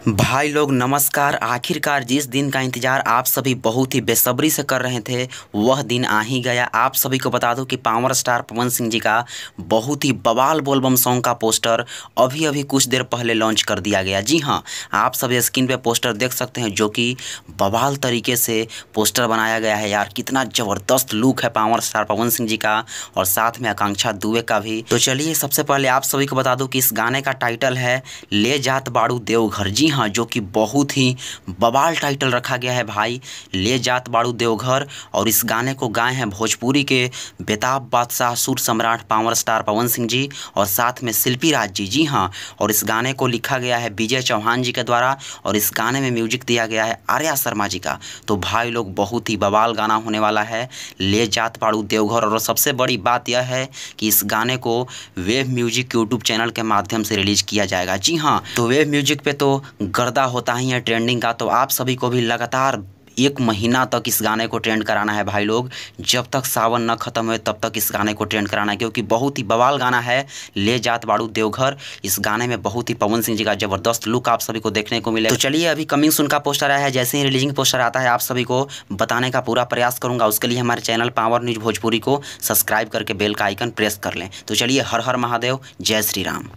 भाई लोग नमस्कार। आखिरकार जिस दिन का इंतज़ार आप सभी बहुत ही बेसब्री से कर रहे थे वह दिन आ ही गया। आप सभी को बता दूं कि पावर स्टार पवन सिंह जी का बहुत ही बवाल बोलबम सॉन्ग का पोस्टर अभी अभी कुछ देर पहले लॉन्च कर दिया गया। जी हाँ, आप सभी स्क्रीन पे पोस्टर देख सकते हैं, जो कि बवाल तरीके से पोस्टर बनाया गया है। यार कितना ज़बरदस्त लुक है पावर स्टार पवन सिंह जी का और साथ में आकांक्षा दुबे का भी। तो चलिए सबसे पहले आप सभी को बता दूँ कि इस गाने का टाइटल है ले जात बाड़ू देवघर। जी हाँ, जो कि बहुत ही बवाल टाइटल रखा गया है भाई, ले जात बाड़ू देवघर। और इस गाने को गाए हैं भोजपुरी के बेताब बादशाह सुर सम्राट पावर स्टार पवन सिंह जी और साथ में शिल्पी राज जी। जी हाँ, और इस गाने को लिखा गया है विजय चौहान जी के द्वारा और इस गाने में म्यूजिक दिया गया है आर्या शर्मा जी का। तो भाई लोग बहुत ही बवाल गाना होने वाला है ले जात बाड़ू देवघर। और सबसे बड़ी बात यह है कि इस गाने को वेव म्यूजिक यूट्यूब चैनल के माध्यम से रिलीज किया जाएगा। जी हाँ, तो वेव म्यूजिक पे तो गर्दा होता ही है ट्रेंडिंग का, तो आप सभी को भी लगातार 1 महीना तक इस गाने को ट्रेंड कराना है भाई लोग। जब तक सावन न खत्म हो तब तक इस गाने को ट्रेंड कराना है, क्योंकि बहुत ही बवाल गाना है ले जात बाड़ू देवघर। इस गाने में बहुत ही पवन सिंह जी का जबरदस्त लुक आप सभी को देखने को मिलेगा। तो चलिए अभी कमिंग सून का पोस्टर आया है, जैसे ही रिलीजिंग पोस्टर आता है आप सभी को बताने का पूरा प्रयास करूंगा। उसके लिए हमारे चैनल पावर न्यूज भोजपुरी को सब्सक्राइब करके बेल का आइकन प्रेस कर लें। तो चलिए हर हर महादेव, जय श्री राम।